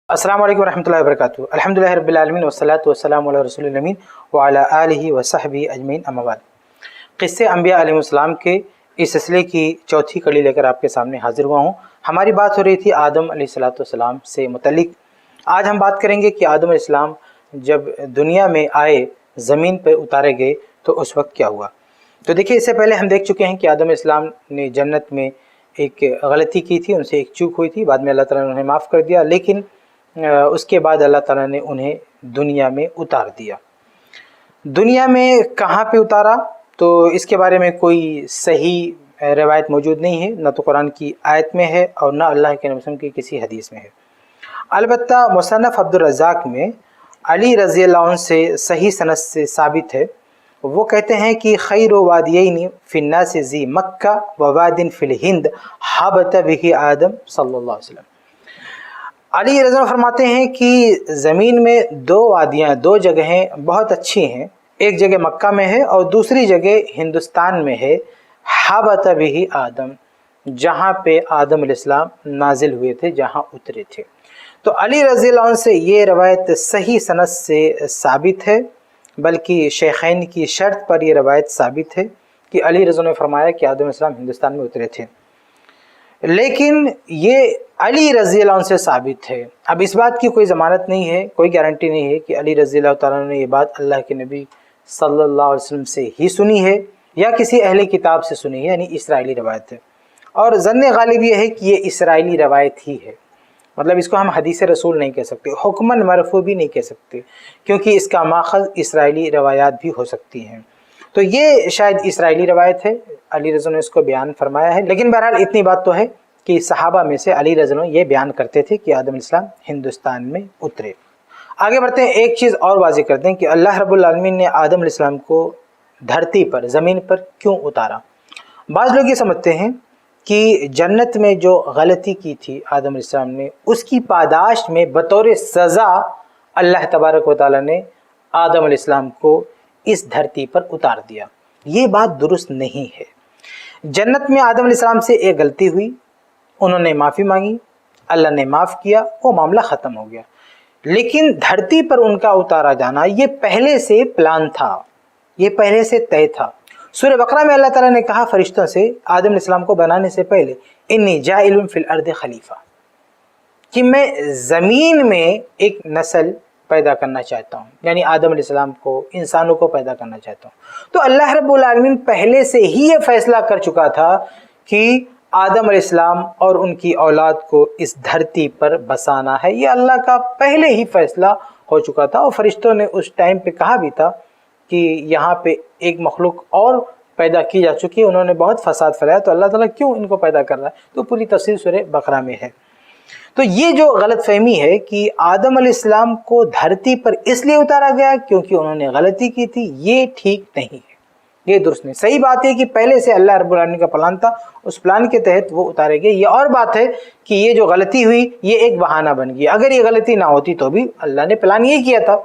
अस्सलामु अलैकुम रहमतुल्लाहि व बरकातुहू। अल्हम्दुलिल्लाहि रब्बिल आलमीन वस्सलातु वस्सलामु अला रसूलिल अमीन व अला आलिहि व सहबिहि अजमईन अम्मा बाद। क़िस्से अंबिया अलैहिस्सलाम के इस सिलसिले की चौथी कड़ी लेकर आपके सामने हाजिर हुआ हूँ। हमारी बात हो रही थी आदम अलैहिस्सलाम से मुतल्लिक। आज हम बात करेंगे कि आदम अलैहिस्सलाम जब दुनिया में आए, ज़मीन पर उतारे गए, तो उस वक्त क्या हुआ। तो देखिए, इससे पहले हम देख चुके हैं कि आदम अलैहिस्सलाम ने जन्नत में एक गलती की थी, उनसे एक चूक हुई थी, बाद में अल्लाह ताला ने उन्हें माफ़ कर दिया, लेकिन उसके बाद अल्लाह ताला ने उन्हें दुनिया में उतार दिया। दुनिया में कहाँ पे उतारा, तो इसके बारे में कोई सही रवायत मौजूद नहीं है, न तो कुरान की आयत में है और न अल्लाह के नबी की किसी हदीस में है। अलबत्ता मुसन्नफ़ अब्दुर रज़्ज़ाक़ में अली रज़ी अल्लाह अन्हु से सही सनद से साबित है। वो कहते हैं कि खैरु वादियैनि फिन्नासि ज़ी मक्का व वादिन फिल हिंद हबत बिही आदम सल्लल्लाहु अलैहि वसल्लम। अली रज़ा फरमाते हैं कि ज़मीन में दो वादियाँ, दो जगहें बहुत अच्छी हैं। एक जगह मक्का में है और दूसरी जगह हिंदुस्तान में है। हबत बिही आदम, जहाँ पे आदम अलैहिस्सलाम नाजिल हुए थे, जहाँ उतरे थे। तो अली रज़ी अन्हु से ये रवायत सही सनद से साबित है, बल्कि शेखैन की शर्त पर यह रवायत साबित है कि अली रज़ा ने फरमाया कि आदम अलैहिस्सलाम हिंदुस्तान में उतरे थे। लेकिन ये अली रज़ी अन्हु से साबित है। अब इस बात की कोई ज़मानत नहीं है, कोई गारंटी नहीं है कि अली रज़ी अल्लाह ने ये बात अल्लाह के नबी सल्लल्लाहु अलैहि वसल्लम से ही सुनी है या किसी अहले किताब से सुनी है, यानी इसराइली रवायत है। और ज़न्ने गालिब ये है कि ये इसराइली रवायत ही है, मतलब इसको हम हदीस रसूल नहीं कह सकते, हुक्मन मरफू भी नहीं कह सकते, क्योंकि इसका माखज़ इसराइली रवायात भी हो सकती हैं। तो ये शायद इसराइली रवायत है, अली रज़ा ने इसको बयान फरमाया है। लेकिन बहरहाल इतनी बात तो है कि सहाबा में से अली रज़ा ये बयान करते थे कि आदम अलैहिस्सलाम हिंदुस्तान में उतरे। आगे बढ़ते हैं, एक चीज़ और वाज़ेह करते हैं कि अल्लाह रब्बुल आलमीन ने आदम अलैहिस्सलाम को धरती पर, ज़मीन पर क्यों उतारा। बाज़ लोग ये समझते हैं कि जन्नत में जो गलती की थी आदम अलैहिस्सलाम ने, उसकी पादाश में बतौर सज़ा अल्लाह तबारक व तआला ने आदम अलैहिस्सलाम को इस धरती पर उतार दिया। ये बात दुरुस्त नहीं है। जन्नत में आदम अलैहिस्सलाम से एक गलती हुई, उन्होंने माफ़ी मांगी, अल्लाह ने माफ़ किया, वो मामला ख़त्म हो गया। लेकिन धरती पर उनका उतारा जाना ये पहले से प्लान था, ये पहले से तय था। सूरह बकरा में अल्लाह ताला ने कहा फरिश्तों से आदम अलैहिस्सलाम को बनाने से पहले, इन्नी जाइलुन फिल अर्द खलीफा, कि मैं ज़मीन में एक नस्ल पैदा करना चाहता हूँ, यानी आदम अलैहिस्सलाम को, इंसानों को पैदा करना चाहता हूँ। तो अल्लाह रब्बुल आलमीन पहले से ही ये फैसला कर चुका था कि आदम अलैहिस्सलाम और उनकी औलाद को इस धरती पर बसाना है। ये अल्लाह का पहले ही फैसला हो चुका था। और फरिश्तों ने उस टाइम पे कहा भी था कि यहाँ पे एक मखलूक और पैदा की जा चुकी है, उन्होंने बहुत फसाद फैलाया, तो अल्लाह ताला क्यों इनको पैदा कर रहा है। तो पूरी तफसील सूरह बकरा में है। तो ये जो गलत फहमी है कि आदम अलैहिस्सलाम को धरती पर इसलिए उतारा गया क्योंकि उन्होंने गलती की थी, ये ठीक नहीं है, ये दुरुस्त नहीं। सही बात है कि पहले से अल्लाह रब्बुल आलमीन का प्लान था, उस प्लान के तहत वो उतारे गए। ये और बात है कि ये जो गलती हुई ये एक बहाना बन गई। अगर ये गलती ना होती तो भी अल्लाह ने प्लान ये किया था,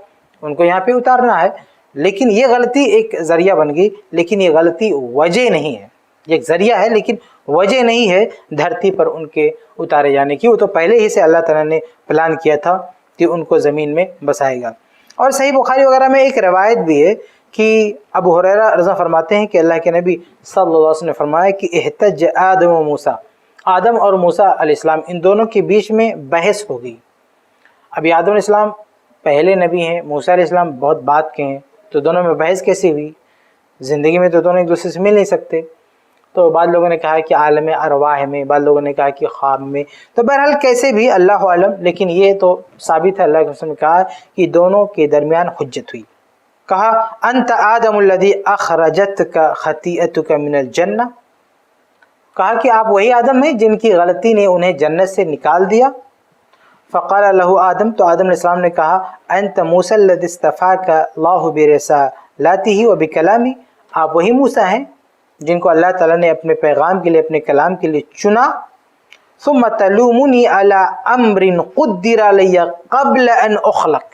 उनको यहाँ पे उतारना है, लेकिन ये गलती एक ज़रिया बन गई। लेकिन ये गलती वजह नहीं है, ये एक ज़रिया है लेकिन वजह नहीं है धरती पर उनके उतारे जाने की। वो तो पहले ही से अल्लाह ताला ने प्लान किया था कि उनको ज़मीन में बसाएगा। और सही बुखारी वगैरह में एक रवायत भी है कि अबू हुरैरा रज़ा फरमाते हैं कि अल्लाह के नबी सल्लल्लाहु अलैहि वसल्लम ने फरमाया कि इहतज आदम व मूसा, आदम और मूसा अलैहिस्सलाम, इन दोनों के बीच में बहस हो गई। अभी आदम अलैहिस्सलाम पहले नबी हैं, मूसा अलैहिस्सलाम बहुत बाद के हैं, तो दोनों में बहस कैसे हुई। ज़िंदगी में तो दोनों एक दूसरे से मिल नहीं सकते। तो बाद लोगों ने कहा कि आलम अरवाह में, बाद लोगों ने कहा कि ख्वाब में। तो बहरहाल कैसे भी अल्लाह आलम, लेकिन ये तो साबित है अल्लाह के रसूल ने कहा कि दोनों के दरमियान हुज्जत हुई। कहा अंत आदमुल्लज़ी अखरजतका खतीअतुका मिनल जन्नह, कहा कि आप वही आदम हैं जिनकी गलती ने उन्हें जन्नत से निकाल दिया। फ़क़ाल लहू आदम, तो आदम अलैहिस्सलाम ने कहा अंत मूसा लज़ी इस्तफ़ाका अल्लाहु बिरिसालतिही व बिकलामी, आप वही मूसा हैं जिनको अल्लाह ताला ने अपने पैगाम के लिए, अपने कलाम के लिए चुना। सुम्मा तलूमुनी अला अम्रिन क़ुद्दिरा अलैया क़ब्ल अन उख़लक़,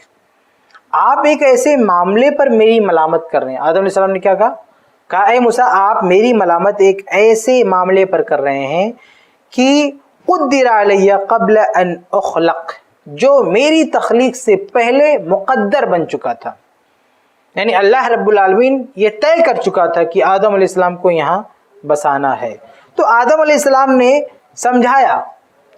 आप एक ऐसे मामले पर मेरी मलामत कर रहे हैं। आदम अलैहिस्सलाम ने क्या कहा ऐ मूसा, आप मेरी मलामत एक ऐसे मामले पर कर रहे हैं कि क़ुद्दिरा अलैया क़ब्ल अन उख़लक़, جو میری تخلیق سے پہلے مقدر بن چکا تھا، یعنی اللہ رب العالمین یہ طے کر چکا تھا کہ آدم علیہ السلام کو یہاں بسانا ہے۔ تو آدم علیہ السلام نے سمجھایا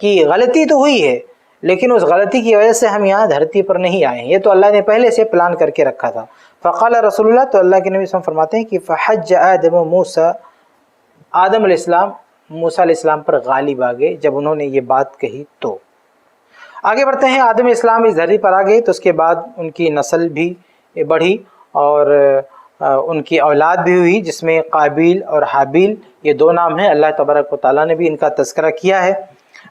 کہ غلطی تو ہوئی ہے، لیکن اس غلطی کی وجہ سے ہم یہاں دھرتی پر نہیں آئے ہیں، یہ تو اللہ نے پہلے سے پلان کر کے رکھا تھا۔ فقال رسول اللہ، تو اللہ کے نبی صلی اللہ علیہ وسلم فرماتے ہیں کہ فحج آدم موسیٰ، آدم علیہ السلام موسیٰ علیہ السلام پر غالب آ گئے جب انہوں نے یہ بات کہی۔ تو آگے بڑھتے ہیں، آدم علیہ السلام اس دھرتی پر آ گئے تو اس کے بعد ان کی نسل بھی بڑھی اور ان کی اولاد بھی ہوئی، جس میں قابیل اور حابیل یہ دو نام ہیں۔ اللہ تبارک و تعالیٰ نے بھی ان کا تذکرہ کیا ہے،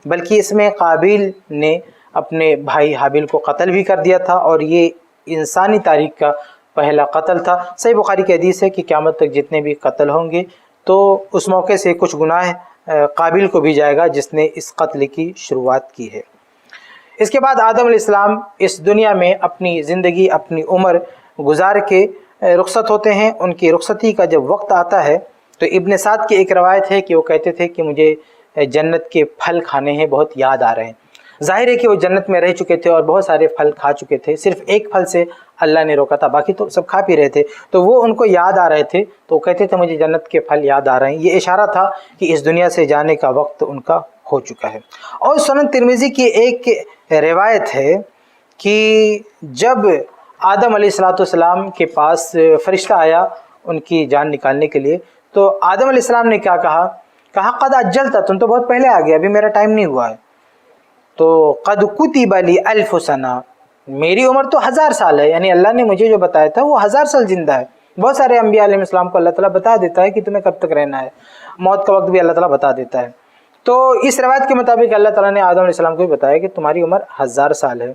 بلکہ اس میں قابیل نے اپنے بھائی حابیل کو قتل بھی کر دیا تھا، اور یہ انسانی تاریخ کا پہلا قتل تھا۔ صحیح بخاری کی حدیث ہے کہ قیامت تک جتنے بھی قتل ہوں گے تو اس موقع سے کچھ گناہ قابیل کو بھی جائے گا جس نے اس قتل کی شروعات کی ہے۔ اس کے بعد آدم علیہ السلام اس دنیا میں اپنی زندگی، اپنی عمر گزار کے رخصت ہوتے ہیں۔ ان کی رخصتی کا جب وقت آتا ہے تو ابن سعد کی ایک روایت ہے کہ وہ کہتے تھے کہ مجھے جنت کے پھل کھانے ہیں، بہت یاد آ رہے ہیں۔ ظاہر ہے کہ وہ جنت میں رہ چکے تھے اور بہت سارے پھل کھا چکے تھے، صرف ایک پھل سے اللہ نے روکا تھا، باقی تو سب کھا پی رہے تھے، تو وہ ان کو یاد آ رہے تھے، تو وہ کہتے تھے مجھے جنت کے پھل یاد آ رہے ہیں۔ یہ اشارہ تھا کہ اس دنیا سے جانے کا وقت ان کا ہو چکا ہے۔ اور سنن ترمذی کی ایک روایت ہے کہ جب آدم علیہ السلام کے پاس فرشتہ آیا ان کی جان نکالنے کے لیے، تو آدم علیہ السلام نے کیا کہا قد اجلت، تم تو بہت پہلے آ گئے، ابھی میرا ٹائم نہیں ہوا ہے۔ تو قد کتب لی 1000 سنہ، میری عمر تو 1000 سال ہے، یعنی اللہ نے مجھے جو بتایا تھا وہ 1000 سال زندہ ہے۔ بہت سارے انبیاء علیہ السلام کو اللہ تعالیٰ بتا دیتا ہے کہ تمہیں کب تک رہنا ہے، موت کا وقت بھی اللہ تعالیٰ بتا دیتا ہے۔ تو اس روایت کے مطابق اللہ تعالیٰ نے آدم علیہ السلام کو بھی بتایا کہ تمہاری عمر 1000 سال ہے۔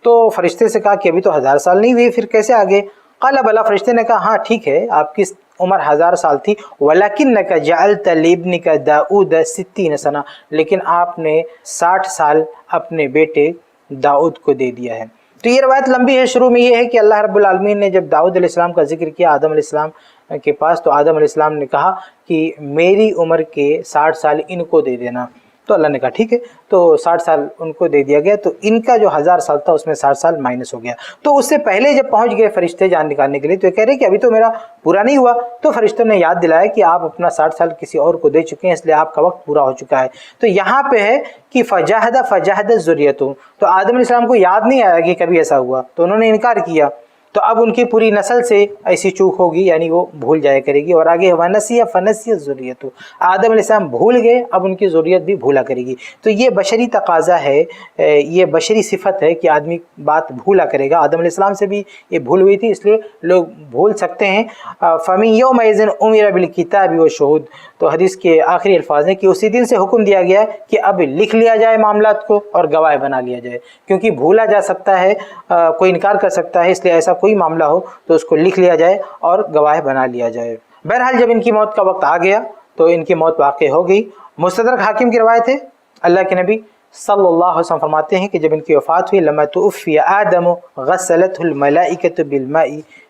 تو فرشتے سے کہا کہ ابھی تو 1000 سال نہیں ہوئی، پھر کیسے آگے؟ قال بلا، فرشتے نے کہا ہاں ٹھیک ہے، آپ کی عمر 1000 سال تھی، وَلَكِنَّكَ جَعَلْتَ لِابْنِكَ دَاؤُدَ 60 سنہ، لیکن آپ نے 60 سال اپنے بیٹے داؤد کو دے دیا ہے۔ تو یہ روایت لمبی ہے، شروع میں یہ ہے کہ اللہ رب العالمین نے جب داؤد علیہ السلام کا ذکر کیا آدم علیہ السلام کے پاس، تو آدم علیہ السلام نے کہا کہ میری عمر کے 60 سال ان کو دے دینا، تو اللہ نے کہا ٹھیک ہے، تو 60 سال ان کو دے دیا گیا، تو ان کا جو 1000 سال تھا اس میں 60 سال مائنس ہو گیا۔ تو اس سے پہلے جب پہنچ گئے فرشتے جان نکالنے کے لیے، تو یہ کہہ رہے کہ ابھی تو میرا پورا نہیں ہوا، تو فرشتوں نے یاد دلایا کہ آپ اپنا 60 سال کسی اور کو دے چکے ہیں، اس لیے آپ کا وقت پورا ہو چکا ہے۔ تو یہاں پہ ہے کہ فجاہد ذریتہ، تو آدم علیہ السلام کو یاد نہیں آیا کہ کبھی ایسا ہوا، تو انہوں نے انکار کیا، تو اب ان کی پوری نسل سے ایسی چوک ہوگی، یعنی وہ بھول جایا کرے گی۔ اور آگے ونسیہ فنسیہ ذریتہ، آدم علیہ السلام بھول گئے، اب ان کی ذریت بھی بھولا کرے گی۔ تو یہ بشری تقاضا ہے، یہ بشری صفت ہے کہ آدمی بات بھولا کرے گا۔ آدم علیہ السلام سے بھی یہ بھول ہوئی تھی، اس لیے لوگ بھول سکتے ہیں۔ فَمِن يَوْمَئِذٍ أُمِرَ بِالْكِتَابِ وَالشُّهُودِ، تو حدیث کے آخری الفاظ ہیں کہ اسی دن سے حکم دیا گیا ہے کہ اب لکھ لیا جائے معاملات کو اور گواہ بنا لیا جائے، کیونکہ بھولا جا سکتا ہے، کوئی انکار کر سکتا ہے، اس لیے ایسا کوئی معاملہ ہو تو اس کو لکھ لیا جائے اور گواہ بنا لیا جائے۔ بہرحال جب ان کی موت کا وقت آ گیا تو ان کی موت واقع ہو گئی۔ مستدرک حاکم کی روایت ہے، اللہ کے نبی صلی اللہ علیہ وسلم فرماتے ہیں کہ جب ان کی وفات ہوئی، لما توفی آدم غسلته الملائکۃ بالماء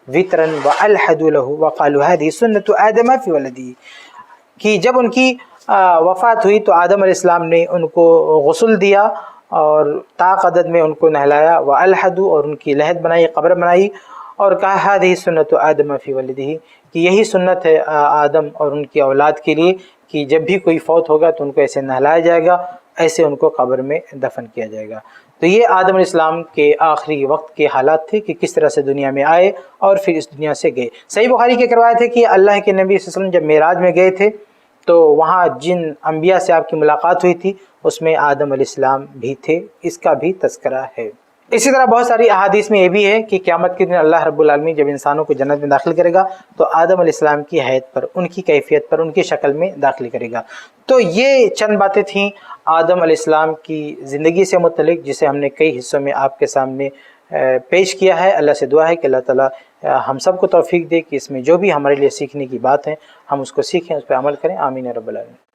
وترا والحدوا له وقالوا هذه سنة آدم في ولده، کہ جب ان کی وفات ہوئی تو آدم علیہ السلام نے ان کو غسل دیا اور طاق عدد میں ان کو نہلایا، والحدوا، اور ان کی لحد بنائی، قبر بنائی، اور کہا هذه سنة آدم في ولده، کہ یہی سنت ہے آدم اور ان کی اولاد کے لیے کہ جب بھی کوئی فوت ہوگا تو ان کو ایسے نہلایا جائے گا، ایسے ان کو قبر میں دفن کیا جائے گا۔ تو یہ آدم علیہ السلام کے آخری وقت کے حالات تھے کہ کس طرح سے دنیا میں آئے اور پھر اس دنیا سے گئے۔ صحیح بخاری کی ایک روایت ہے کہ اللہ کے نبی صلی اللہ علیہ وسلم جب معراج میں گئے تھے تو وہاں جن انبیاء سے آپ کی ملاقات ہوئی تھی اس میں آدم علیہ السلام بھی تھے، اس کا بھی تذکرہ ہے۔ اسی طرح بہت ساری احادیث میں یہ بھی ہے کہ قیامت کے دن اللہ رب العالمین جب انسانوں کو جنت میں داخل کرے گا تو آدم علیہ السلام کی حیت پر، ان کی کیفیت پر، ان کی شکل میں داخل کرے گا۔ تو یہ چند باتیں تھیں آدم علیہ السلام کی زندگی سے متعلق، جسے ہم نے کئی حصوں میں آپ کے سامنے پیش کیا ہے۔ اللہ سے دعا ہے کہ اللہ تعالیٰ ہم سب کو توفیق دے کہ اس میں جو بھی ہمارے لیے سیکھنے کی بات ہے ہم اس کو سیکھیں، اس پہ عمل کریں۔ آمین رب العالمین۔